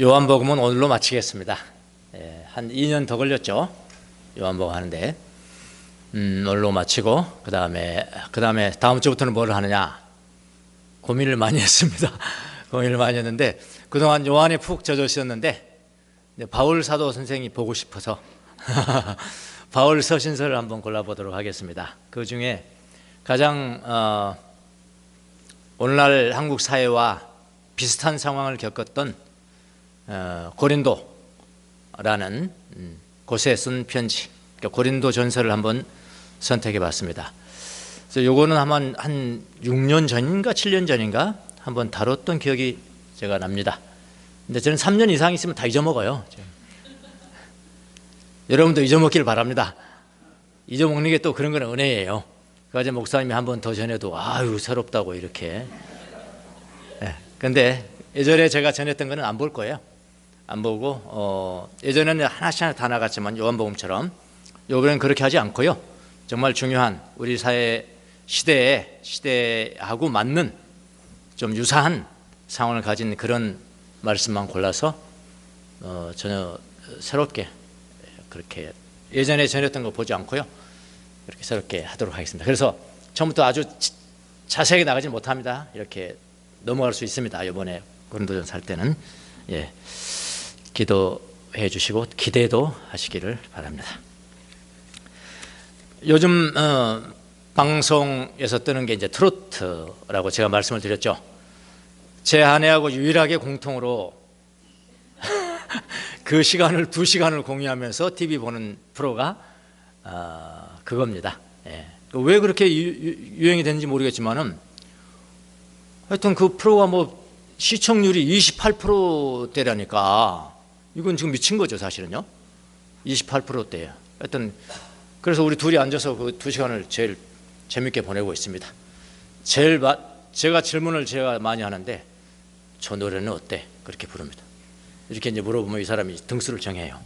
요한복음은 오늘로 마치겠습니다. 한 2년 더 걸렸죠. 요한복음 하는데 오늘로 마치고 그 다음에 다음 주부터는 뭘 하느냐 고민을 많이 했습니다. 고민을 많이 했는데 그동안 요한에 푹 젖어 있었는데 바울 사도 선생이 보고 싶어서 바울 서신서를 한번 골라보도록 하겠습니다. 그 중에 가장 오늘날 한국 사회와 비슷한 상황을 겪었던 고린도라는 곳에 쓴 편지, 그러니까 고린도 전서를 한번 선택해 봤습니다. 그래서 요거는 한 6년 전인가 7년 전인가 한번 다뤘던 기억이 제가 납니다. 근데 저는 3년 이상 있으면 다 잊어먹어요. 여러분도 잊어먹기를 바랍니다. 잊어먹는 게 또 그런 건 은혜예요. 그래서 목사님이 한 번 더 전해도 아유 새롭다고 이렇게. 근데 예전에 제가 전했던 거는 안 볼 거예요. 안 보고 예전에는 하나씩 다 나갔지만 요한복음처럼 요번에는 그렇게 하지 않고요. 정말 중요한 우리 사회 시대하고 맞는 좀 유사한 상황을 가진 그런 말씀만 골라서 전혀 새롭게 그렇게 예전에 전했던 거 보지 않고요. 그렇게 새롭게 하도록 하겠습니다. 그래서 처음부터 아주 자세하게 나가지 못합니다. 이렇게 넘어갈 수 있습니다. 이번에 고린도전서 할 때는 기도해 주시고 기대도 하시기를 바랍니다. 요즘 방송에서 뜨는 게 이제 트로트라고 제가 말씀을 드렸죠. 제 아내하고 유일하게 공통으로 그 시간을 2시간을 공유하면서 TV 보는 프로가 그겁니다. 왜 그렇게 유행이 됐는지 모르겠지만은 하여튼 그 프로가 뭐 시청률이 28%대라니까 이건 지금 미친 거죠, 사실은요. 28%대예요. 하여튼 그래서 우리 둘이 앉아서 그 2시간을 제일 재밌게 보내고 있습니다. 제가 질문을 제가 많이 하는데 저 노래는 어때? 그렇게 부릅니다. 이렇게 이제 물어보면 이 사람이 등수를 정해요.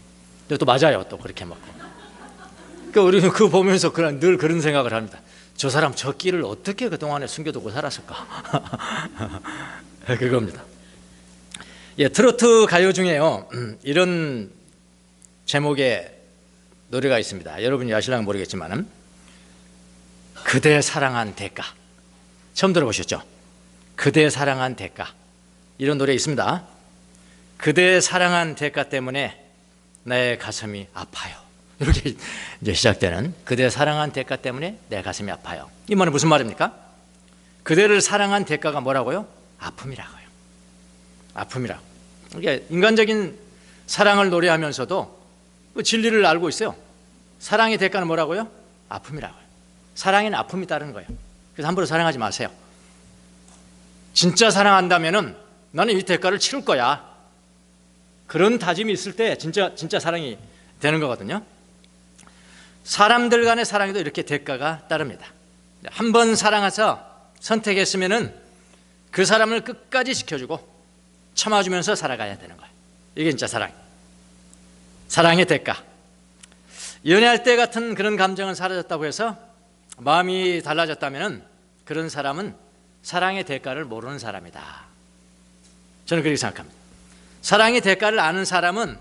근데 또 맞아요, 또 그렇게 맞고. 그러니까 우리는 그거 보면서 늘 그런 생각을 합니다. 저 사람 저 끼를 어떻게 그동안에 숨겨두고 살았을까? 그겁니다. 트로트 가요 중에요 이런 제목의 노래가 있습니다. 여러분이 아실랑은 모르겠지만 그대 사랑한 대가, 처음 들어보셨죠? 그대 사랑한 대가, 이런 노래 있습니다. 그대 사랑한 대가 때문에 내 가슴이 아파요. 이렇게 이제 시작되는 그대 사랑한 대가 때문에 내 가슴이 아파요. 이 말은 무슨 말입니까? 그대를 사랑한 대가가 뭐라고요? 아픔이라고요. 아픔이라고. 그러니까 인간적인 사랑을 노래하면서도 그 진리를 알고 있어요. 사랑의 대가는 뭐라고요? 아픔이라고요. 사랑에는 아픔이 따르는 거예요. 그래서 함부로 사랑하지 마세요. 진짜 사랑한다면은 나는 이 대가를 치를 거야. 그런 다짐이 있을 때 진짜 사랑이 되는 거거든요. 사람들 간의 사랑에도 이렇게 대가가 따릅니다. 한 번 사랑해서 선택했으면은 그 사람을 끝까지 지켜주고 참아주면서 살아가야 되는 거예요. 이게 진짜 사랑의 대가. 연애할 때 같은 그런 감정은 사라졌다고 해서 마음이 달라졌다면 그런 사람은 사랑의 대가를 모르는 사람이다. 저는 그렇게 생각합니다. 사랑의 대가를 아는 사람은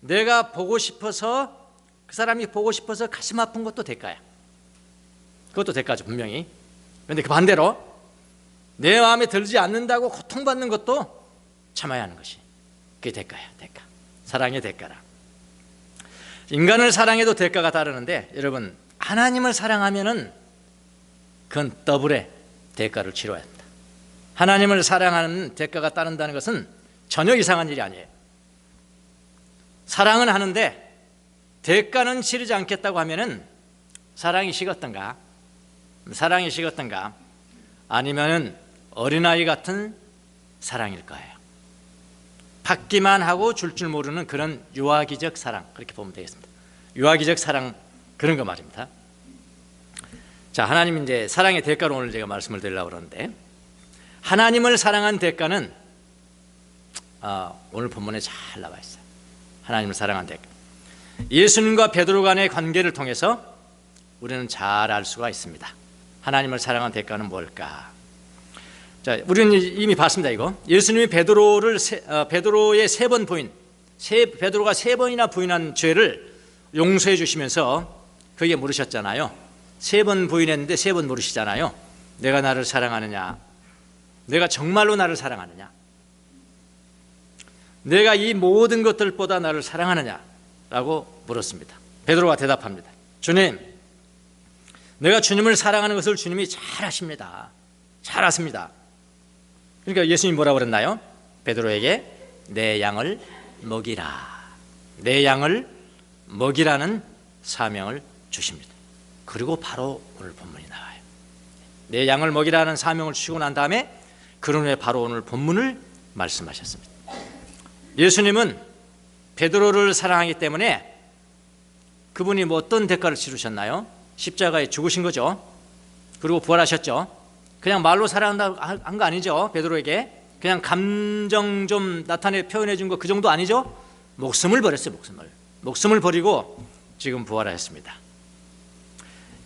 내가 보고 싶어서, 그 사람이 보고 싶어서 가슴 아픈 것도 대가야. 그것도 대가죠, 분명히. 그런데 그 반대로 내 마음에 들지 않는다고 고통받는 것도 참아야 하는 것이, 그게 대가야. 대가. 사랑의 대가라. 인간을 사랑해도 대가가 따르는데 여러분, 하나님을 사랑하면은 그건 더블의 대가를 치러야 한다. 하나님을 사랑하는 대가가 따른다는 것은 전혀 이상한 일이 아니에요. 사랑은 하는데 대가는 치르지 않겠다고 하면은 사랑이 식었던가 아니면은 어린아이 같은 사랑일 거예요. 받기만 하고 줄 모르는 그런 유아기적 사랑, 그렇게 보면 되겠습니다. 유아기적 사랑, 그런 거 말입니다. 자, 하나님 이제 사랑의 대가로 오늘 제가 말씀을 드리려고 그러는데, 하나님을 사랑한 대가는 오늘 본문에 잘 나와 있어요. 하나님을 사랑한 대가. 예수님과 베드로 간의 관계를 통해서 우리는 잘 알 수가 있습니다. 하나님을 사랑한 대가는 뭘까? 자, 우리는 이미 봤습니다. 이거 예수님이 베드로의 세 번 부인, 베드로가 세 번이나 부인한 죄를 용서해 주시면서 그에게 물으셨잖아요. 세 번 부인했는데 세 번 물으시잖아요. 내가 나를 사랑하느냐? 내가 정말로 나를 사랑하느냐? 내가 이 모든 것들보다 나를 사랑하느냐? 라고 물었습니다. 베드로가 대답합니다. 주님, 내가 주님을 사랑하는 것을 주님이 잘 아십니다. 잘 아십니다. 그러니까 예수님이 뭐라고 그랬나요? 베드로에게 내 양을 먹이라. 내 양을 먹이라는 사명을 주십니다. 그리고 바로 오늘 본문이 나와요. 내 양을 먹이라는 사명을 주시고 난 다음에 그런 후에 바로 오늘 본문을 말씀하셨습니다. 예수님은 베드로를 사랑하기 때문에 그분이 뭐 어떤 대가를 치르셨나요? 십자가에 죽으신 거죠. 그리고 부활하셨죠. 그냥 말로 사랑한다고 한 거 아니죠. 베드로에게 그냥 감정 좀 나타내 표현해 준 거 그 정도 아니죠. 목숨을 버렸어요. 목숨을 버리고 지금 부활하셨습니다.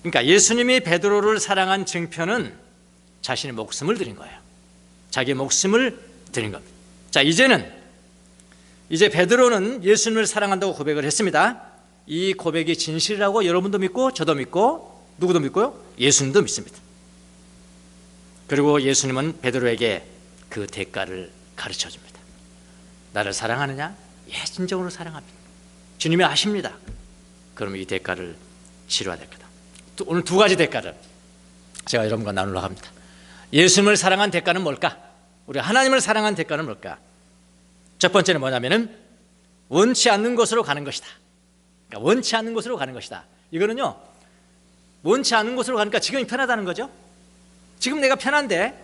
그러니까 예수님이 베드로를 사랑한 증표는 자신의 목숨을 드린 거예요. 자기 목숨을 드린 겁니다. 자, 이제 베드로는 예수님을 사랑한다고 고백을 했습니다. 이 고백이 진실이라고 여러분도 믿고 저도 믿고 누구도 믿고요? 예수님도 믿습니다. 그리고 예수님은 베드로에게 그 대가를 가르쳐 줍니다. 나를 사랑하느냐? 예, 진정으로 사랑합니다. 주님이 아십니다. 그럼 이 대가를 치러야 될 거다. 오늘 두 가지 대가를 제가 여러분과 나누려고 합니다. 예수님을 사랑한 대가는 뭘까? 우리 하나님을 사랑한 대가는 뭘까? 첫 번째는 뭐냐면은 원치 않는 곳으로 가는 것이다. 그러니까 원치 않는 곳으로 가는 것이다. 이거는요, 원치 않는 곳으로 가니까 지금이 편하다는 거죠. 지금 내가 편한데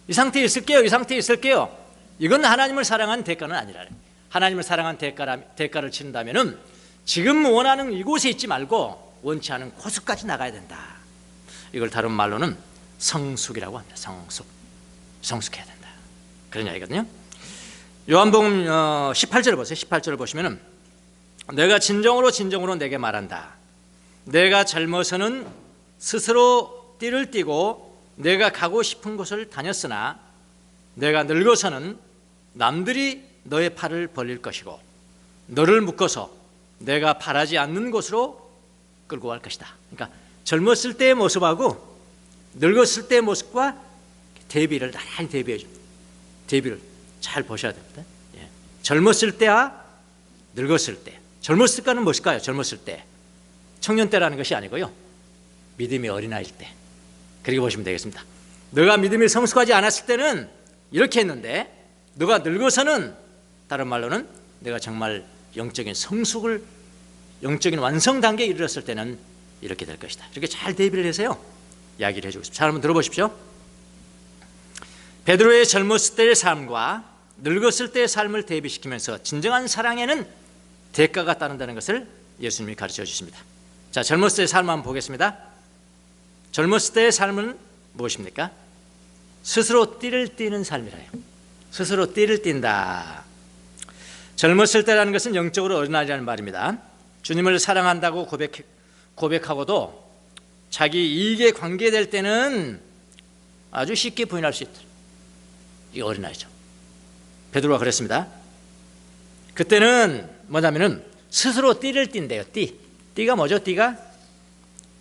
이 상태에 있을게요. 이건 하나님을 사랑한 대가는 아니라. 하나님을 사랑한 대가를 치른다면은 지금 원하는 이곳에 있지 말고 원치 않은 곳까지 나가야 된다. 이걸 다른 말로는 성숙이라고 합니다. 성숙해야 된다. 그런 이야기거든요. 요한복음 18절을 보세요. 18절을 보시면은 내가 진정으로 내게 말한다. 내가 젊어서는 스스로 띠를 띠고 내가 가고 싶은 곳을 다녔으나 내가 늙어서는 남들이 너의 팔을 벌릴 것이고 너를 묶어서 내가 바라지 않는 곳으로 끌고 갈 것이다. 그러니까 젊었을 때의 모습하고 늙었을 때의 모습과 대비를 나란히 대비를 잘 보셔야 됩니다. 예. 젊었을 때와 늙었을 때. 젊었을 때는 무엇일까요? 젊었을 때 청년 때라는 것이 아니고요, 믿음이 어린아이일 때. 그렇게 보시면 되겠습니다. 너가 믿음이 성숙하지 않았을 때는 이렇게 했는데 너가 늙어서는, 다른 말로는 내가 정말 영적인 성숙을, 영적인 완성 단계에 이르렀을 때는 이렇게 될 것이다. 이렇게 잘 대비를 해서요 이야기를 해주고 싶습니다. 잘 한번 들어보십시오. 베드로의 젊었을 때의 삶과 늙었을 때의 삶을 대비시키면서 진정한 사랑에는 대가가 따른다는 것을 예수님이 가르쳐 주십니다. 자, 젊었을 때의 삶 한번 보겠습니다. 젊었을 때의 삶은 무엇입니까? 스스로 띠를 띠는 삶이라요. 스스로 띠를 띈다. 젊었을 때라는 것은 영적으로 어린아이라는 말입니다. 주님을 사랑한다고 고백하고도 자기 이익에 관계될 때는 아주 쉽게 부인할 수 있다. 이게 어린아이죠. 베드로가 그랬습니다. 그때는 뭐냐면은 스스로 띠를 띈대요. 띠가 뭐죠? 띠가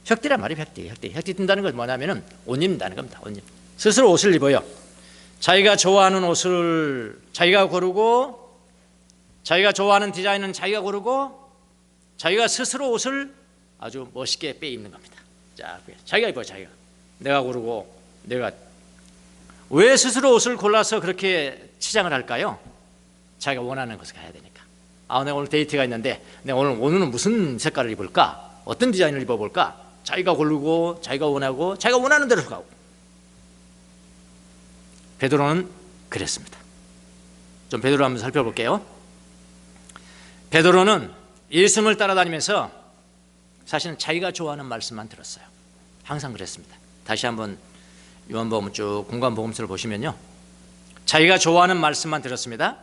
혁띠란 말이에요. 혁띠 띈다는 건 뭐냐면은 옷 입는다는 겁니다. 옷 입. 스스로 옷을 입어요. 자기가 좋아하는 옷을 자기가 고르고, 자기가 좋아하는 디자인은 자기가 고르고, 자기가 스스로 옷을 아주 멋있게 빼입는 겁니다. 자, 자기가 입어요. 내가 고르고, 내가. 왜 스스로 옷을 골라서 그렇게 치장을 할까요? 자기가 원하는 것을 가야 되니까. 내가 오늘 데이트가 있는데 내가 오늘은 무슨 색깔을 입을까? 어떤 디자인을 입어볼까? 자기가 고르고, 자기가 원하고, 자기가 원하는 대로 가고. 베드로는 그랬습니다. 좀 베드로 한번 살펴볼게요. 베드로는 예수님을 따라다니면서 사실은 자기가 좋아하는 말씀만 들었어요. 항상 그랬습니다. 다시 한번 요한복음 쭉 공관복음서를 보시면요, 자기가 좋아하는 말씀만 들었습니다.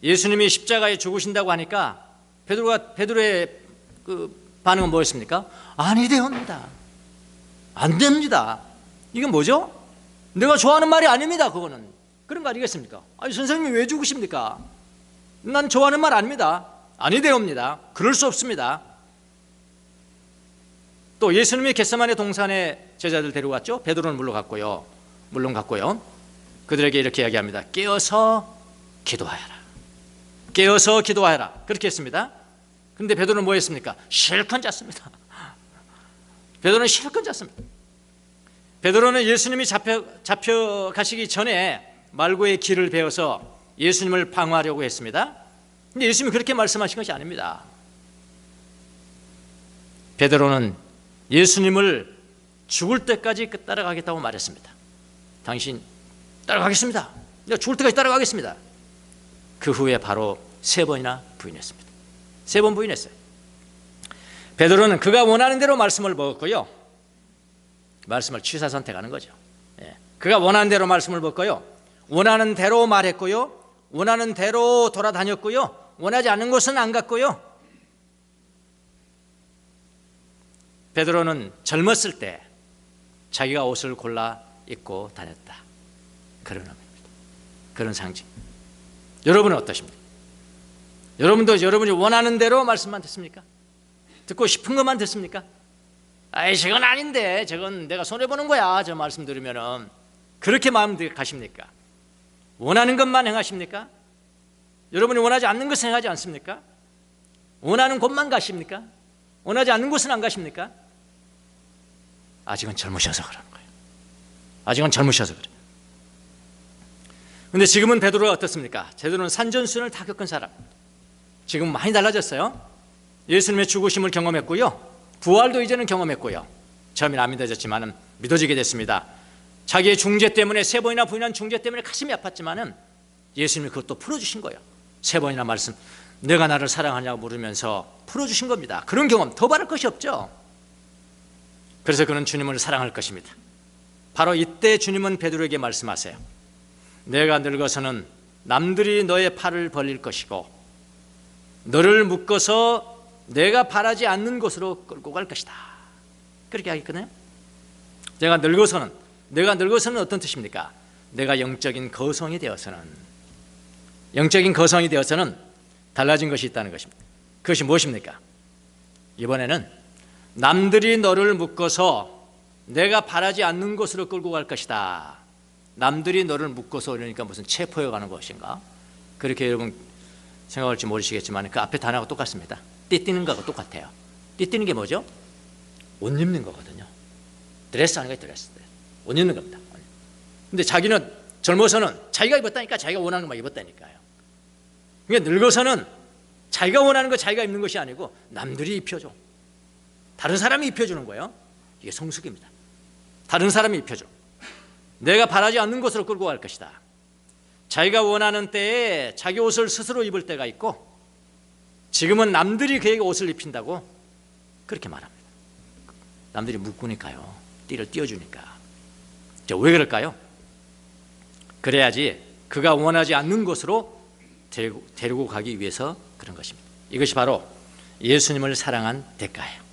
예수님이 십자가에 죽으신다고 하니까 베드로의 그 반응은 뭐였습니까? 아니 되옵니다. 안 됩니다. 이건 뭐죠? 내가 좋아하는 말이 아닙니다. 그거는 그런 거 아니겠습니까? 아니 선생님이 왜 죽으십니까? 난 좋아하는 말 아닙니다. 아니되옵니다. 그럴 수 없습니다. 또 예수님이 겟세마네 동산에 제자들 데려갔죠. 베드로는 물론 갔고요. 그들에게 이렇게 이야기합니다. 깨어서 기도하여라. 깨어서 기도하여라. 그렇게 했습니다. 그런데 베드로는 뭐 했습니까? 실컷 잤습니다. 베드로는 실컷 잤습니다. 베드로는 예수님이 잡혀가시기 전에 말고의 길을 배워서 예수님을 방어하려고 했습니다. 근데 예수님이 그렇게 말씀하신 것이 아닙니다. 베드로는 예수님을 죽을 때까지 따라가겠다고 말했습니다. 당신 따라가겠습니다. 내가 죽을 때까지 따라가겠습니다. 그 후에 바로 3번이나 부인했습니다. 3번 부인했어요. 베드로는 그가 원하는 대로 말씀을 먹었고요. 말씀을 취사선택하는 거죠. 그가 원하는 대로 말씀을 먹고요. 원하는 대로 말했고요. 원하는 대로 돌아다녔고요. 원하지 않는 곳은 안 갔고요. 베드로는 젊었을 때 자기가 옷을 골라 입고 다녔다. 그런 의미입니다. 그런 상징. 여러분은 어떠십니까? 여러분도 여러분이 원하는 대로 말씀만 듣습니까? 듣고 싶은 것만 듣습니까? 아이 저건 아닌데 저건 내가 손해보는 거야 저 말씀 들으면은 그렇게 마음 가십니까? 원하는 것만 행하십니까? 여러분이 원하지 않는 것을 행하지 않습니까? 원하는 곳만 가십니까? 원하지 않는 곳은 안 가십니까? 아직은 젊으셔서 그러는 거예요. 아직은 젊으셔서 그래요. 그런데 지금은 베드로가 어떻습니까? 베드로는 산전수전을 다 겪은 사람. 지금 많이 달라졌어요. 예수님의 죽으심을 경험했고요. 부활도 이제는 경험했고요. 처음에는 안 믿어졌지만 믿어지게 됐습니다. 자기의 중죄 때문에 3번이나 부인한 중죄 때문에 가슴이 아팠지만 예수님이 그것도 풀어주신 거예요. 3번이나 말씀 내가 나를 사랑하냐고 물으면서 풀어주신 겁니다. 그런 경험 더 바랄 것이 없죠. 그래서 그는 주님을 사랑할 것입니다. 바로 이때 주님은 베드로에게 말씀하세요. 내가 늙어서는 남들이 너의 팔을 벌릴 것이고 너를 묶어서 내가 바라지 않는 곳으로 끌고 갈 것이다. 그렇게 하겠거든요. 내가 늙어서는 어떤 뜻입니까? 내가 영적인 거성이 되어서는 달라진 것이 있다는 것입니다. 그것이 무엇입니까? 이번에는 남들이 너를 묶어서 내가 바라지 않는 곳으로 끌고 갈 것이다. 남들이 너를 묶어서 그러니까 무슨 체포해 가는 것인가? 그렇게 여러분 생각할지 모르시겠지만 그 앞에 단어가 똑같습니다. 띠띠는 거하고 똑같아요. 띠띠는 게 뭐죠? 옷 입는 거거든요. 드레스 하는 거예요. 드레스. 옷 입는 겁니다. 근데 자기는 젊어서는 자기가 입었다니까 자기가 원하는 것만 입었다니까요. 그러니까 늙어서는 자기가 원하는 거 자기가 입는 것이 아니고 남들이 입혀줘. 다른 사람이 입혀주는 거예요. 이게 성숙입니다. 다른 사람이 입혀줘. 내가 바라지 않는 곳으로 끌고 갈 것이다. 자기가 원하는 때에 자기 옷을 스스로 입을 때가 있고 지금은 남들이 그에게 옷을 입힌다고 그렇게 말합니다. 남들이 묶으니까요. 띠를 띄워주니까. 왜 그럴까요? 그래야지 그가 원하지 않는 곳으로 데리고 가기 위해서 그런 것입니다. 이것이 바로 예수님을 사랑한 대가예요.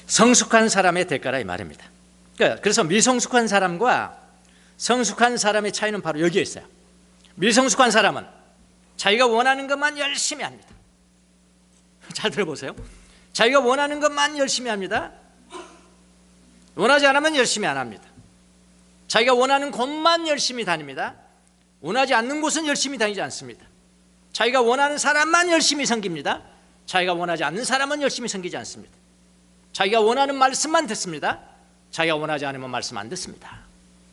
성숙한 사람의 대가라 이 말입니다. 그래서 미성숙한 사람과 성숙한 사람의 차이는 바로 여기에 있어요. 미성숙한 사람은 자기가 원하는 것만 열심히 합니다. 잘 들어보세요. 자기가 원하는 것만 열심히 합니다. 원하지 않으면 열심히 안 합니다. 자기가 원하는 곳만 열심히 다닙니다. 원하지 않는 곳은 열심히 다니지 않습니다. 자기가 원하는 사람만 열심히 섬깁니다. 자기가 원하지 않는 사람은 열심히 섬기지 않습니다. 자기가 원하는 말씀만 듣습니다. 자기가 원하지 않으면 말씀 안 듣습니다.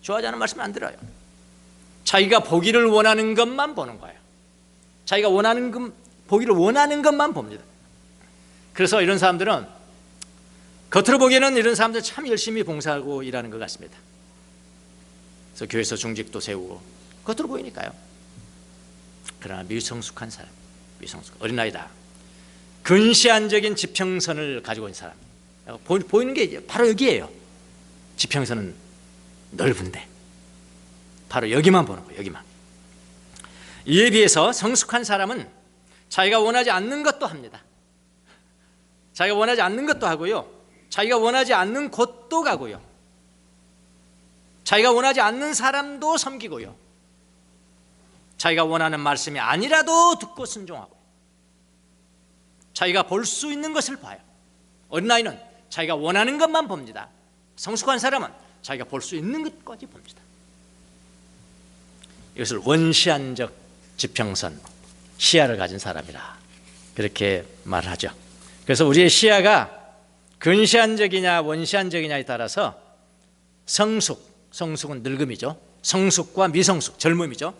좋아하지 않은 말씀 안 들어요. 자기가 보기를 원하는 것만 보는 거예요. 자기가 보기를 원하는 것만 봅니다. 그래서 이런 사람들은 겉으로 보기에는 이런 사람들 참 열심히 봉사하고 일하는 것 같습니다. 그래서 교회에서 중직도 세우고 겉으로 보이니까요. 그러나 미성숙한 사람, 어린아이다. 근시안적인 지평선을 가지고 있는 사람. 보이는 게 바로 여기예요. 지평선은 넓은데 바로 여기만 보는 거예요. 여기만. 이에 비해서 성숙한 사람은 자기가 원하지 않는 것도 합니다. 자기가 원하지 않는 것도 하고요. 자기가 원하지 않는 곳도 가고요. 자기가 원하지 않는 사람도 섬기고요, 자기가 원하는 말씀이 아니라도 듣고 순종하고, 자기가 볼 수 있는 것을 봐요. 어린아이는 자기가 원하는 것만 봅니다. 성숙한 사람은 자기가 볼 수 있는 것까지 봅니다. 이것을 원시한적 지평선, 시야를 가진 사람이라 그렇게 말하죠. 그래서 우리의 시야가 근시한적이냐 원시한적이냐에 따라서 성숙은 늙음이죠. 성숙과 미성숙, 젊음이죠.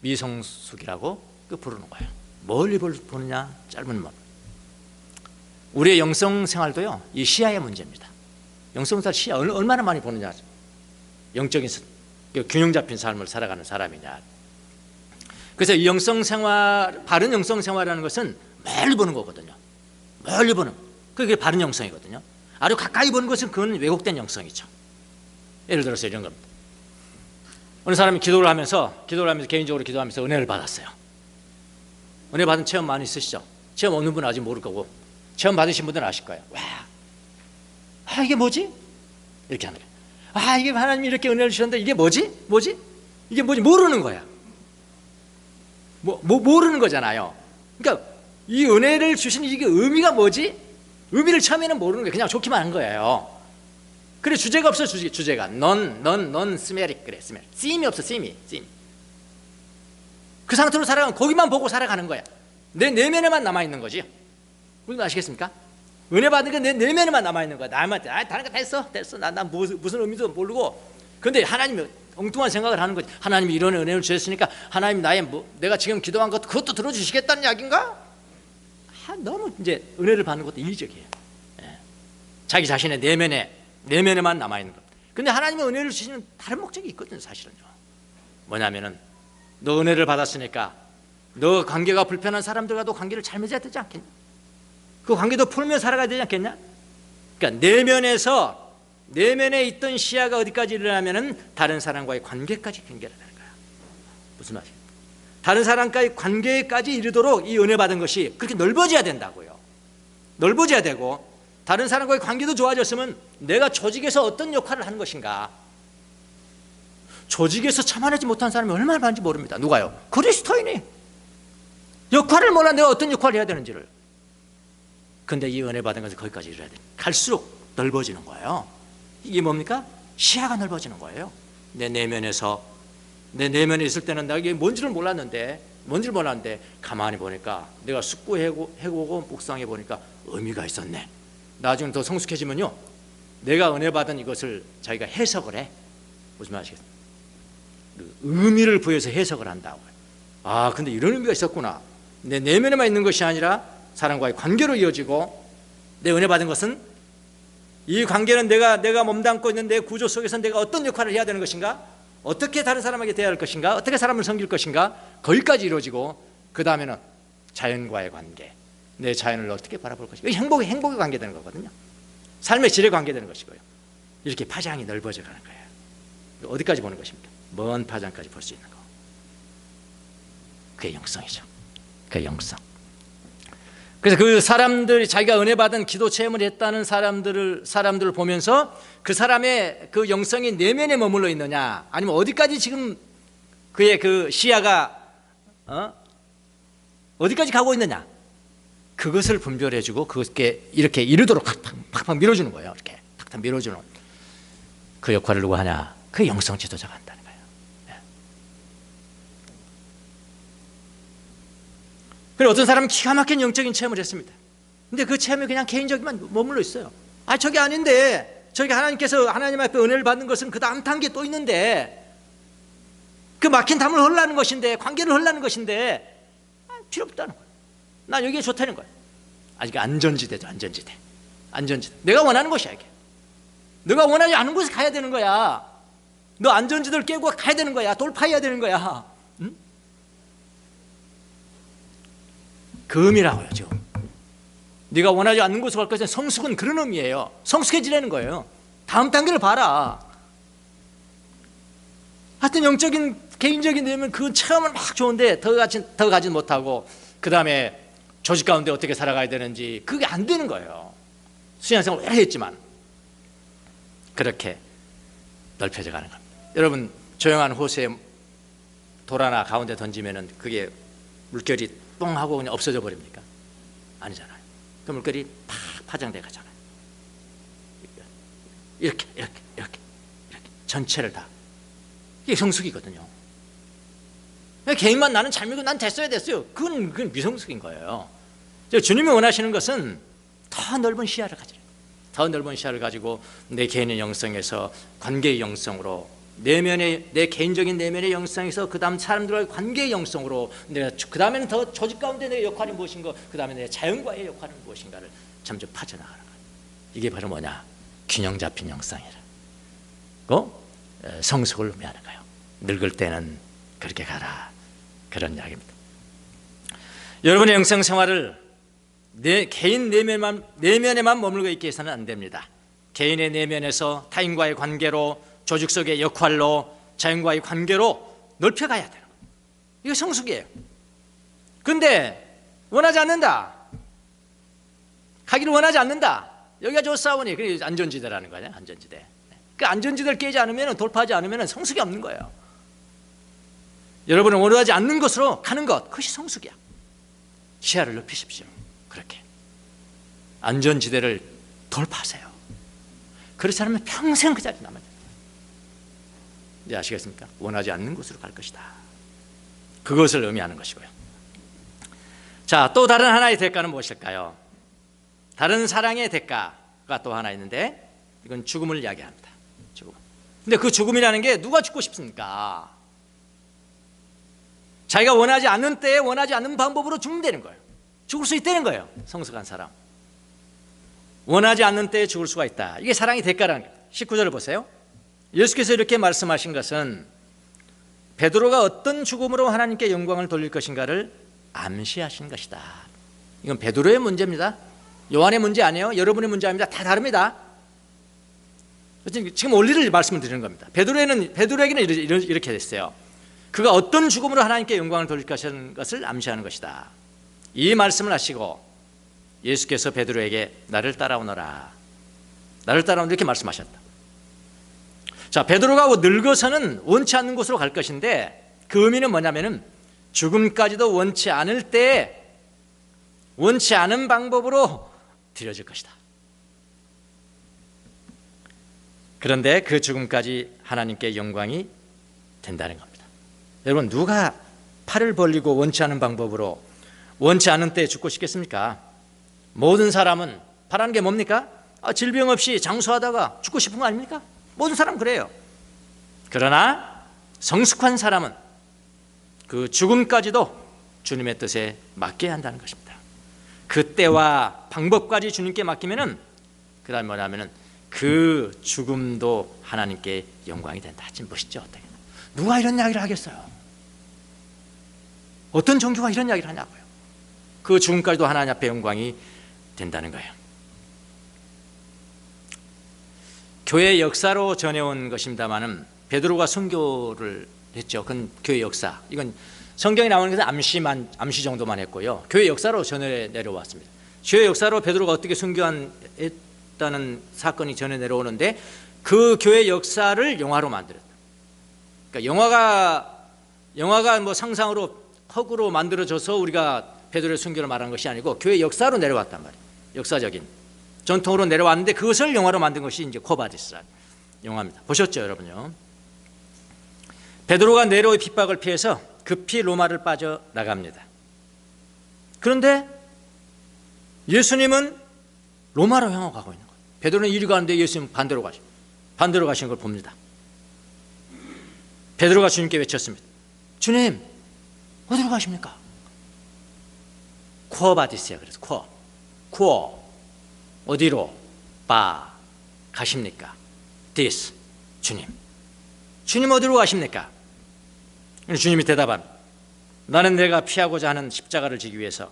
미성숙이라고 부르는 거예요. 멀리 보느냐, 짧은 문. 우리의 영성 생활도요, 이 시야의 문제입니다. 영성생활 시야 얼마나 많이 보느냐, 영적인 균형 잡힌 삶을 살아가는 사람이냐. 그래서 이 영성생활, 바른 영성생활이라는 것은 멀리 보는 거거든요. 멀리 보는, 그게 바른 영성이거든요. 아주 가까이 보는 것은 그건 왜곡된 영성이죠. 예를 들어서 이런 겁니다. 어느 사람이 기도를 하면서 개인적으로 기도하면서 은혜를 받았어요. 은혜 받은 체험 많이 있으시죠? 체험 없는 분은 아직 모를 거고, 체험 받으신 분들은 아실 거예요. 와, 이게 뭐지? 이렇게 하는 거예요. 이게 하나님이 이렇게 은혜를 주셨는데 이게 뭐지? 이게 뭐지? 모르는 거야. 모르는 거잖아요. 그러니까 이 은혜를 주신 이게 의미가 뭐지? 의미를 처음에는 모르는 거예요. 그냥 좋기만 한 거예요. 그래, 주제가 없어. 주제가 넌 스멜이, 그래, 스멜. 씀이 없어. 씀이. 그 상태로 살아가면 거기만 보고 살아가는 거야. 내 내면에만 남아있는 거지. 무슨 아시겠습니까? 은혜 받는 게 내 내면에만 남아있는 거야. 남한테 다른 거 다 됐어. 난 무슨 의미도 모르고. 그런데 하나님이 엉뚱한 생각을 하는 거지. 하나님이 이런 은혜를 주셨으니까 하나님 내가 지금 기도한 것도 그것도 들어주시겠다는 이야기인가? 너무 이제 은혜를 받는 것도 이기적이에요. 자기 자신의 내면에만 남아있는 것. 근데 하나님의 은혜를 주시는 다른 목적이 있거든요, 사실은요. 뭐냐면은, 너 은혜를 받았으니까 너 관계가 불편한 사람들과도 관계를 잘 맺어야 되지 않겠냐? 그 관계도 풀며 살아가야 되지 않겠냐? 그러니까 내면에 있던 시야가 어디까지 이르냐면은 다른 사람과의 관계까지 연결되는 거야. 무슨 말이에요? 다른 사람과의 관계까지 이르도록 이 은혜 받은 것이 그렇게 넓어져야 된다고요. 넓어져야 되고, 다른 사람과의 관계도 좋아졌으면 내가 조직에서 어떤 역할을 하는 것인가. 조직에서 참아내지 못한 사람이 얼마나 많은지 모릅니다. 누가요? 그리스도인이 역할을 몰라. 내가 어떤 역할을 해야 되는지를. 근데 이 은혜 받은 것은 거기까지 이르러야 돼. 갈수록 넓어지는 거예요. 이게 뭡니까? 시야가 넓어지는 거예요. 내 내면에 있을 때는 내가 이게 뭔지를 몰랐는데 가만히 보니까 내가 숙고해보고 묵상해 보니까 의미가 있었네. 나중에 더 성숙해지면요, 내가 은혜 받은 이것을 자기가 해석을 해. 무슨 말이겠습니까? 의미를 부여해서 해석을 한다고요. 근데 이런 의미가 있었구나. 내 내면에만 있는 것이 아니라 사람과의 관계로 이어지고, 내 은혜 받은 것은 이 관계는 내가 몸담고 있는 내 구조 속에서 내가 어떤 역할을 해야 되는 것인가, 어떻게 다른 사람에게 대할 것인가, 어떻게 사람을 섬길 것인가, 거기까지 이루어지고, 그 다음에는 자연과의 관계, 내 자연을 어떻게 바라볼 것인가. 행복의 관계되는 거거든요. 삶의 질에 관계되는 것이고요. 이렇게 파장이 넓어져 가는 거예요. 어디까지 보는 것입니까? 먼 파장까지 볼 수 있는 거. 그게 영성이죠. 그게 영성. 그래서 그 사람들이 자기가 은혜 받은 기도 체험을 했다는 사람들을 보면서 그 사람의 그 영성이 내면에 머물러 있느냐, 아니면 어디까지 지금 그의 그 시야가 어디까지 가고 있느냐, 그것을 분별해주고 그것께 이렇게 이르도록 팍팍 밀어주는 거예요. 이렇게 탁탁 밀어주는 그 역할을 누가 하냐? 그 영성 지도자가 한다는 거예요. 그리고 어떤 사람은 기가 막힌 영적인 체험을 했습니다. 근데 그 체험이 그냥 개인적이만 머물러 있어요. 저게 아닌데, 저게 하나님께서 하나님 앞에 은혜를 받는 것은 그 다음 단계 또 있는데, 그 막힌 담을 헐라는 것인데, 관계를 헐라는 것인데, 필요 없다는 거예요. 난 여기에 좋다는 거예요. 아직 안전지대죠. 안전지대. 내가 원하는 것이야, 이게. 너가 원하지 않은 곳에 가야 되는 거야. 너 안전지대를 깨고 가야 되는 거야. 돌파해야 되는 거야. 응? 그 의미라고요, 지금. 네가 원하지 않는 곳으로 갈 것은, 성숙은 그런 의미예요. 성숙해지라는 거예요. 다음 단계를 봐라. 하여튼 영적인 개인적인 내면 그 체험은 막 좋은데 더 가진 못하고, 그 다음에 조직 가운데 어떻게 살아가야 되는지 그게 안 되는 거예요. 수양생활 오래 했지만. 그렇게 넓혀져 가는 겁니다. 여러분, 조용한 호수에 돌 하나 가운데 던지면은 그게 물결이 똥 하고 그냥 없어져 버립니까? 아니잖아요. 그 물결이 팍 파장돼 가잖아요. 이렇게 전체를 다. 이게 성숙이거든요. 개인만 나는 잘 믿고 난 됐어요. 그건 미성숙인 거예요. 주님이 원하시는 것은 더 넓은 시야를 가지라. 더 넓은 시야를 가지고 내 개인의 영성에서 관계의 영성으로, 내 개인적인 내면의 영성에서 그 다음 사람들과의 관계의 영성으로, 내가 그 다음에는 더 조직 가운데 내 역할이 무엇인가, 그 다음에 내 자연과의 역할은 무엇인가를 점점 파져나가는 거예요. 이게 바로 뭐냐? 균형 잡힌 영성이라. 성숙을 의미하는 거예요. 늙을 때는 그렇게 가라, 그런 이야기입니다. 여러분의 영성 생활을 내 개인 내면에만 머물고 있게 해서는 안 됩니다. 개인의 내면에서 타인과의 관계로, 조직 속의 역할로, 자연과의 관계로 넓혀가야 돼요. 이게 성숙이에요. 근데 원하지 않는다, 가기를 원하지 않는다, 여기가 좋사오니, 그게 안전지대라는 거냐. 안전지대. 그 안전지대를 깨지 않으면, 돌파하지 않으면 성숙이 없는 거예요. 여러분은 원하지 않는 것으로 가는 것, 그것이 성숙이야. 시야를 넓히십시오. 그렇게 안전지대를 돌파하세요. 그렇지 않으면 평생 그 자리에 남아야 돼요. 이제 아시겠습니까? 원하지 않는 곳으로 갈 것이다. 그것을 의미하는 것이고요. 자, 또 다른 하나의 대가는 무엇일까요? 다른 사랑의 대가가 또 하나 있는데, 이건 죽음을 이야기합니다. 죽음. 근데 그 죽음이라는 게 누가 죽고 싶습니까? 자기가 원하지 않는 때에 원하지 않는 방법으로 죽는다는 거예요. 죽을 수 있다는 거예요. 성숙한 사람. 원하지 않는 때에 죽을 수가 있다. 이게 사랑의 대가라는 거예요. 19절을 보세요. 예수께서 이렇게 말씀하신 것은 베드로가 어떤 죽음으로 하나님께 영광을 돌릴 것인가를 암시하신 것이다. 이건 베드로의 문제입니다. 요한의 문제 아니에요. 여러분의 문제 아닙니다. 다 다릅니다. 지금 원리를 말씀을 드리는 겁니다. 베드로에게는 이렇게 됐어요. 그가 어떤 죽음으로 하나님께 영광을 돌릴 것을 암시하는 것이다. 이 말씀을 하시고 예수께서 베드로에게 나를 따라오너라, 나를 따라오너라, 이렇게 말씀하셨다. 자, 베드로가 늙어서는 원치 않는 곳으로 갈 것인데, 그 의미는 뭐냐면은 죽음까지도 원치 않을 때에 원치 않은 방법으로 드려질 것이다. 그런데 그 죽음까지 하나님께 영광이 된다는 겁니다. 여러분, 누가 팔을 벌리고 원치 않은 방법으로 원치 않은 때에 죽고 싶겠습니까? 모든 사람은 바라는 게 뭡니까? 질병 없이 장수하다가 죽고 싶은 거 아닙니까? 모든 사람 그래요. 그러나 성숙한 사람은 그 죽음까지도 주님의 뜻에 맡겨야 한다는 것입니다. 그 때와 방법까지 주님께 맡기면은 그 다음에 뭐냐면은 그 죽음도 하나님께 영광이 된다. 지금 멋있죠? 어떻게? 누가 이런 이야기를 하겠어요? 어떤 종교가 이런 이야기를 하냐고요. 그 죽음까지도 하나님 앞에 영광이 된다는 거예요. 교회 역사로 전해온 것입니다만은 베드로가 선교를 했죠. 그건 교회 역사. 이건 성경에 나오는 것은 암시 정도만 했고요. 교회 역사로 전해 내려왔습니다. 교회 역사로 베드로가 어떻게 선교했다는 사건이 전해 내려오는데, 그 교회 역사를 영화로 만들었다. 그러니까 영화가 뭐 상상으로 허구로 만들어져서 우리가 베드로의 선교를 말한 것이 아니고 교회 역사로 내려왔단 말이에요. 역사적인 전통으로 내려왔는데 그것을 영화로 만든 것이 이제 코바디스라는 영화입니다. 보셨죠, 여러분요? 베드로가 네로의 핍박을 피해서 급히 로마를 빠져나갑니다. 그런데 예수님은 로마로 향하고 가고 있는 거예요. 베드로는 이리 가는데 예수님은 반대로 가신 걸 봅니다. 베드로가 주님께 외쳤습니다. 주님, 어디로 가십니까? 쿠어바디스야. 그래서 쿠어 어디로 가십니까? 디스, 주님 어디로 가십니까? 주님이 대답합니다. 나는 내가 피하고자 하는 십자가를 지기 위해서,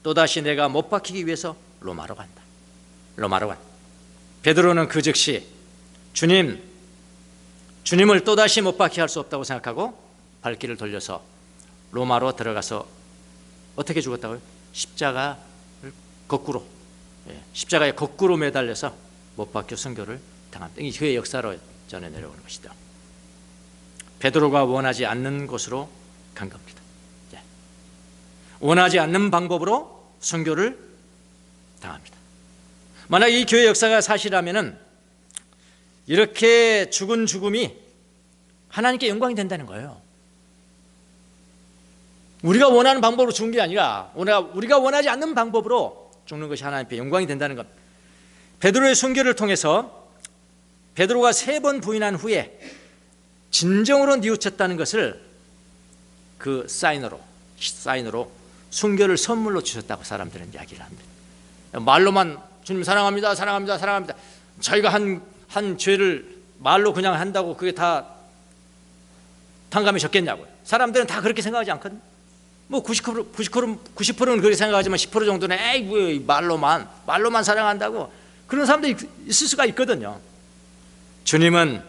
또다시 내가 못 박히기 위해서 로마로 간다. 베드로는 그 즉시 주님을 또다시 못 박히게 할 수 없다고 생각하고 발길을 돌려서 로마로 들어가서 어떻게 죽었다고요? 십자가에 거꾸로 매달려서 못 박혀 순교를 당합니다. 이 교회 역사로 전에 내려오는 것이죠. 베드로가 원하지 않는 곳으로 간 겁니다. 원하지 않는 방법으로 순교를 당합니다. 만약 이 교회 역사가 사실이라면 이렇게 죽은 죽음이 하나님께 영광이 된다는 거예요. 우리가 원하는 방법으로 죽은 게 아니라 우리가 원하지 않는 방법으로 죽는 것이 하나님께 영광이 된다는 겁니다. 베드로의 순교를 통해서 베드로가 3번 부인한 후에 진정으로 뉘우쳤다는 것을 그 사인으로 순교를 선물로 주셨다고 사람들은 이야기를 합니다. 말로만 주님 사랑합니다, 사랑합니다, 사랑합니다. 자기가 한 죄를 말로 그냥 한다고 그게 다 탕감이 적겠냐고요. 사람들은 다 그렇게 생각하지 않거든요. 뭐 90%는 그렇게 생각하지만 10% 정도는 에이 뭐 말로만 사랑한다고 그런 사람들이 있을 수가 있거든요. 주님은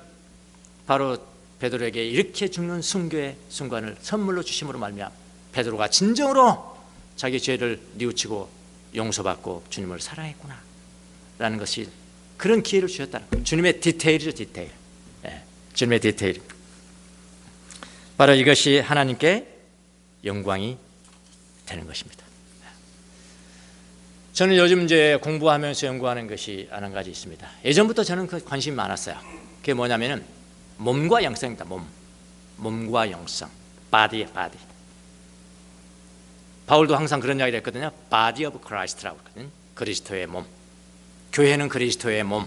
바로 베드로에게 이렇게 죽는 순교의 순간을 선물로 주심으로 말미암아 베드로가 진정으로 자기 죄를 뉘우치고 용서받고 주님을 사랑했구나 라는 것이 그런 기회를 주셨다는 거예요. 주님의 디테일이죠. 디테일. 주님의 디테일. 바로 이것이 하나님께 영광이 되는 것입니다. 저는 요즘 이제 공부하면서 연구하는 것이 한 가지 있습니다. 예전부터 저는 그 관심이 많았어요. 그게 뭐냐면은 몸과 영성입니다. 몸과 영성, body. 바울도 항상 그런 이야기를 했거든요. Body of Christ라고 했거든요. 그리스도의 몸. 교회는 그리스도의 몸.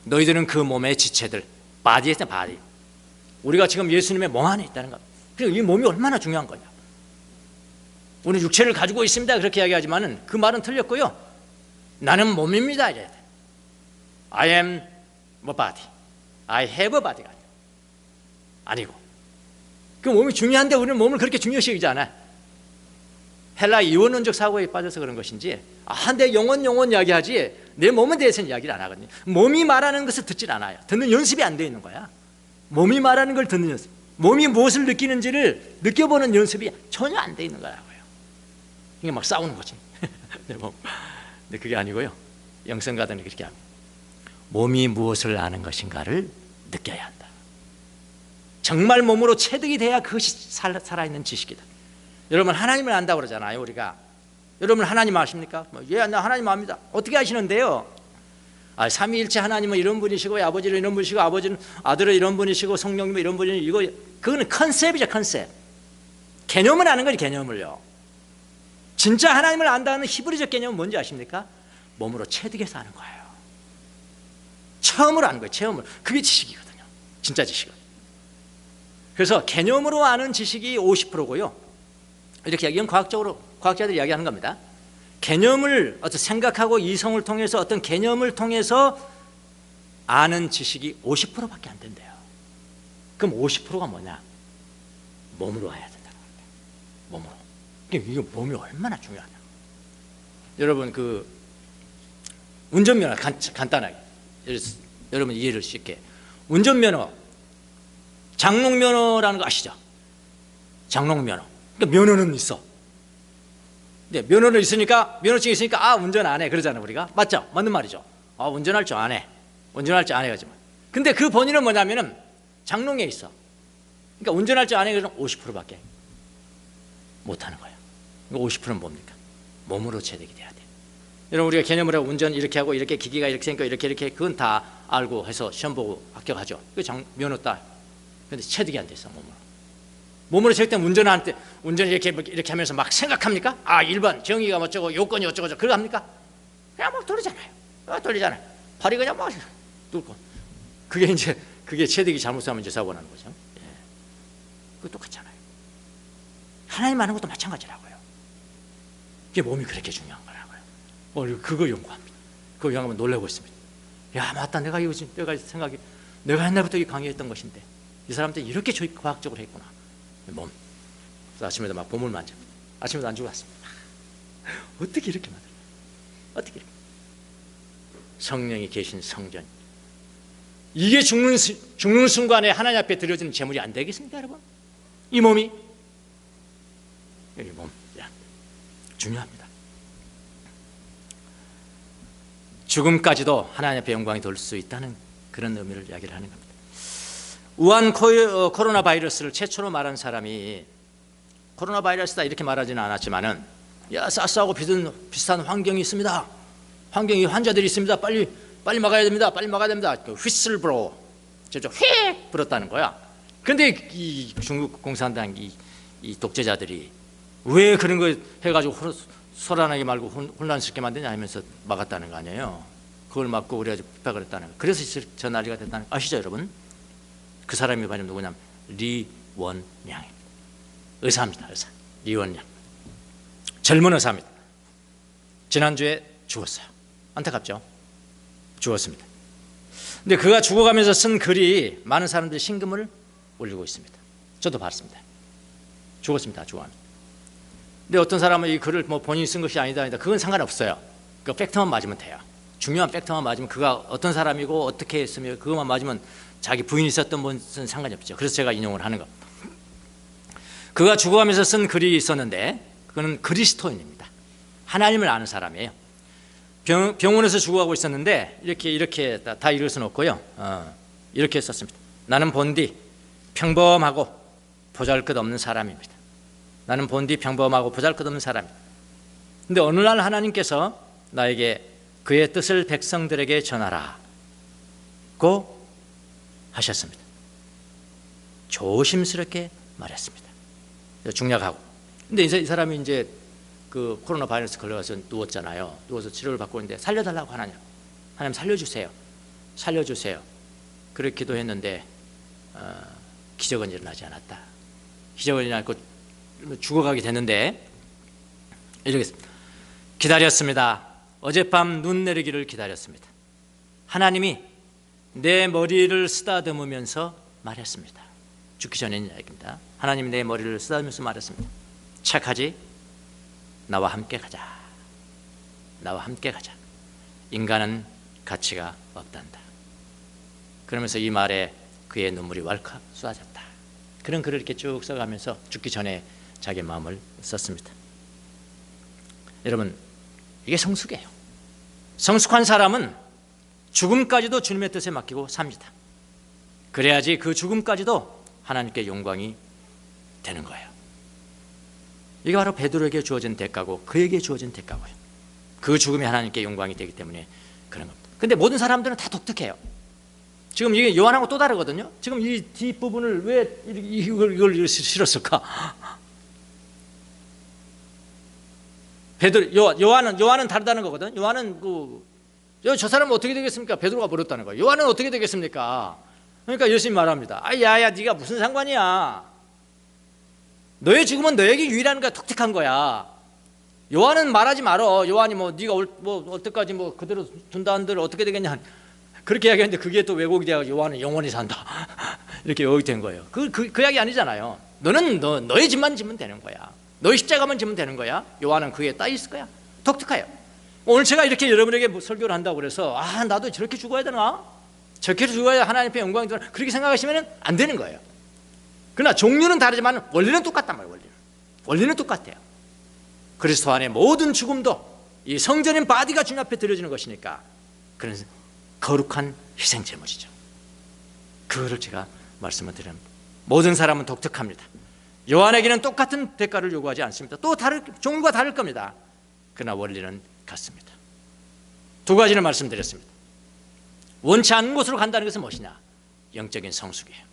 너희들은 그 몸의 지체들. body에서 body. 우리가 지금 예수님의 몸 안에 있다는 것. 그리고 이 몸이 얼마나 중요한 거냐. 우리는 육체를 가지고 있습니다. 그렇게 이야기하지만은 그 말은 틀렸고요. 나는 몸입니다. 이래야 돼. I am a body. I have a body가 아니고. 그 몸이 중요한데 우리는 몸을 그렇게 중요시 여기지 않아요. 헬라 이원론적 사고에 빠져서 그런 것인지 내 영혼 이야기하지 내 몸에 대해서는 이야기를 안 하거든요. 몸이 말하는 것을 듣질 않아요. 듣는 연습이 안 돼 있는 거야. 몸이 말하는 걸 듣는 연습. 몸이 무엇을 느끼는지를 느껴보는 연습이 전혀 안 돼 있는 거라고요. 이게 막 싸우는 거지. 근데 그게 아니고요. 영성가들은 그렇게 합니다. 몸이 무엇을 아는 것인가를 느껴야 한다. 정말 몸으로 체득이 돼야 그것이 살아있는 지식이다. 여러분 하나님을 안다고 그러잖아요. 우리가 여러분 하나님 아십니까? 예, 나 하나님 압니다. 어떻게 아시는데요? 삼위일체 하나님은 이런 분이시고 아버지는 이런 분이시고 아버지는 아들은 이런 분이시고 성령님은 이런 분이시고 이거 그거는 컨셉이죠. 컨셉. 개념을 아는 거지. 개념을요. 진짜 하나님을 안다는 히브리적 개념은 뭔지 아십니까? 몸으로 체득해서 아는 거예요. 처음으로 아는 거예요. 체험을. 그게 지식이거든요. 진짜 지식은. 그래서 개념으로 아는 지식이 50%고요. 이렇게 이야기하면 과학자들이 이야기하는 겁니다. 개념을 어떤 생각하고 이성을 통해서 어떤 개념을 통해서 아는 지식이 50%밖에 안 된대요. 그럼 50%가 뭐냐? 몸으로 와야 된다는 겁니다. 몸으로. 이게 몸이 얼마나 중요하냐? 여러분 그 운전면허 간단하게 여러분 이해를 쉽게 운전면허 장롱면허라는 거 아시죠? 장롱면허. 그러니까 면허는 있어. 네, 면허는 있으니까 면허증이 있으니까 운전 안 해 그러잖아요 우리가. 맞죠? 맞는 말이죠. 운전할 줄 안 해. 운전할 줄 안 해가지고. 근데 그 본인은 뭐냐면은 장롱에 있어. 그러니까 운전할 줄 안 해 그러면 50%밖에 못 하는 거예요. 50%는 뭡니까? 몸으로 체득이 돼야 돼. 여러분 우리가 개념을 하고 운전 이렇게 하고 이렇게 기기가 이렇게 생겨 이렇게 그건 다 알고 해서 시험 보고 합격하죠. 그 면허 따. 근데 체득이 안 됐어 몸으로 체득 때문에 운전할 때 운전 이렇게 하면서 막 생각합니까? 1번 정의가 어쩌고 요건이 어쩌고 그거 합니까? 그냥 막 돌리잖아요. 발이 그냥 막 뚫고. 그게 체득이 잘못하면 이제 사고 나는 거죠. 예. 그거 똑같잖아요. 하나님 아는 것도 마찬가지라고요. 이게 몸이 그렇게 중요한 거라고요. 그거 연구합니다. 그거 연구하면 놀라고 있습니다. 야 맞다. 내가 생각이 내가 옛날부터 이 강의했던 것인데 이 사람들이 이렇게 과학적으로 했구나. 몸. 그래서 아침에도 막 몸을 만져. 아침에도 안 죽었습니다. 어떻게 이렇게 만들어? 어떻게 이렇게? 성령이 계신 성전. 이게 죽는 순간에 하나님 앞에 드려지는 제물이 안 되겠습니까, 여러분? 이 몸이 여기 몸, 중요합니다. 죽음까지도 하나님 앞에 영광이 돌 수 있다는 그런 의미를 이야기를 하는 겁니다. 우한 코로나 바이러스를 최초로 말한 사람이 코로나 바이러스다 이렇게 말하지는 않았지만은 야, 사스하고 비슷한 환경이 있습니다. 환경이 환자들이 있습니다. 빨리 막아야 됩니다. 빨리 막아야 됩니다. 그 휘슬 불어, 저쪽 휙 불었다는 거야. 그런데 이 중국 공산당 이 독재자들이 왜 그런 거 해가지고 소란하게 말고 혼란스럽게 만드냐 하면서 막았다는 거 아니에요. 그걸 막고 우리가 핍박을 했다는 거. 그래서 저 난리가 됐다는 거 아시죠, 여러분? 그 사람이 바로 누구냐면 리원량입니다. 의사입니다, 의사. 리원량. 젊은 의사입니다. 지난주에 죽었어요. 안타깝죠? 죽었습니다. 근데 그가 죽어가면서 쓴 글이 많은 사람들이 신금을 올리고 있습니다. 저도 봤습니다. 죽었습니다. 죽어갑니다. 근데 어떤 사람은 이 글을 뭐 본인이 쓴 것이 아니다. 그건 상관없어요. 그 팩트만 맞으면 돼요. 중요한 팩트만 맞으면 그가 어떤 사람이고 어떻게 했으며 그것만 맞으면 자기 부인이 썼던 분은 상관이 없죠. 그래서 제가 인용을 하는 거. 그가 죽어가면서 쓴 글이 있었는데 그는 그리스도인입니다. 하나님을 아는 사람이에요. 병원에서 죽어가고 있었는데 이렇게 다 읽을 수는 없고요. 이렇게 썼습니다. 나는 본디 평범하고 보잘것없는 사람입니다. 나는 본디 평범하고 보잘것없는 사람입니다. 근데 어느 날 하나님께서 나에게 그의 뜻을 백성들에게 전하라고 하셨습니다. 조심스럽게 말했습니다. 중략하고. 근데 이 사람이 이제 그 코로나 바이러스 걸려가서 누웠잖아요. 누워서 치료를 받고 있는데 살려달라고 하나님 살려주세요. 살려주세요. 그렇게 기도했는데 기적은 일어나지 않았다. 기적은 일어나고 죽어가게 됐는데 이렇게 기다렸습니다. 어젯밤 눈 내리기를 기다렸습니다. 하나님이 내 머리를 쓰다듬으면서 말했습니다. 죽기 전에 있는 이야기입니다. 하나님이 내 머리를 쓰다듬으면서 말했습니다. 착하지? 나와 함께 가자. 나와 함께 가자. 인간은 가치가 없단다. 그러면서 이 말에 그의 눈물이 왈칵 쏟아졌다. 그런 글을 이렇게 쭉 써가면서 죽기 전에 자기 마음을 썼습니다. 여러분, 이게 성숙이에요. 성숙한 사람은 죽음까지도 주님의 뜻에 맡기고 삽니다. 그래야지 그 죽음까지도 하나님께 영광이 되는 거예요. 이게 바로 베드로에게 주어진 대가고 그에게 주어진 대가고요. 그 죽음이 하나님께 영광이 되기 때문에 그런 겁니다. 근데 모든 사람들은 다 독특해요. 지금 이게 요한하고 또 다르거든요. 지금 이 뒷부분을 왜 이걸 실었을까? 요한은 다르다는 거거든. 요한은 저 사람은 어떻게 되겠습니까? 베드로가 물었다는 거예요. 요한은 어떻게 되겠습니까? 그러니까 열심히 말합니다. 야야, 네가 무슨 상관이야? 너의 죽음은 너에게 유일한 거야. 독특한 거야. 요한은 말하지 말어. 요한이 네가 올 때까지 그대로 둔다 한들 어떻게 되겠냐? 그렇게 이야기했는데 그게 또 왜곡이 되어 요한은 영원히 산다. 이렇게 왜곡이 된 거예요. 그 이야기 아니잖아요. 너는 너의 집만 지면 되는 거야. 너의 십자가만 지면 되는 거야. 요한은 그에 따 있을 거야. 독특해요. 오늘 제가 이렇게 여러분에게 설교를 한다고 그래서 나도 저렇게 죽어야 되나? 저렇게 죽어야 하나님 앞에 영광이 되나? 그렇게 생각하시면 안 되는 거예요. 그러나 종류는 다르지만 원리는 똑같단 말이에요. 원리는 똑같아요. 그리스도 안에 모든 죽음도 이 성전인 바디가 주님 앞에 드려지는 것이니까 그런 거룩한 희생 제물이죠. 그거를 제가 말씀을 드립니다. 모든 사람은 독특합니다. 요한에게는 똑같은 대가를 요구하지 않습니다. 또 종류가 다를 겁니다. 그러나 원리는 같습니다. 두 가지를 말씀드렸습니다. 원치 않는 곳으로 간다는 것은 무엇이냐? 영적인 성숙이에요.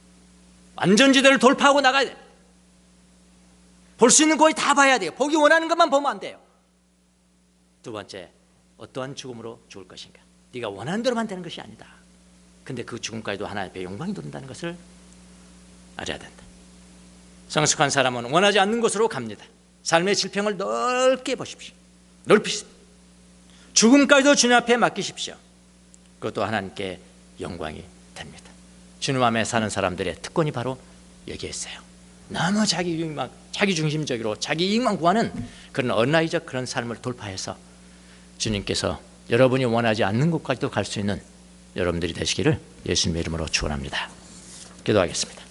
안전지대를 돌파하고 나가야 돼요. 볼 수 있는 거의 다 봐야 돼요. 보기 원하는 것만 보면 안 돼요. 두 번째, 어떠한 죽음으로 죽을 것인가? 네가 원하는 대로만 되는 것이 아니다. 근데 그 죽음까지도 하나님 앞에 영광이 도른다는 것을 알아야 된다. 성숙한 사람은 원하지 않는 곳으로 갑니다. 삶의 질평을 넓게 보십시오. 넓히십시오. 죽음까지도 주님 앞에 맡기십시오. 그것도 하나님께 영광이 됩니다. 주님 안에 사는 사람들의 특권이 바로 여기에 있어요. 너무 자기 중심적으로 자기 이익만 구하는 그런 언라이적 그런 삶을 돌파해서 주님께서 여러분이 원하지 않는 곳까지도 갈 수 있는 여러분들이 되시기를 예수님의 이름으로 축원합니다. 기도하겠습니다.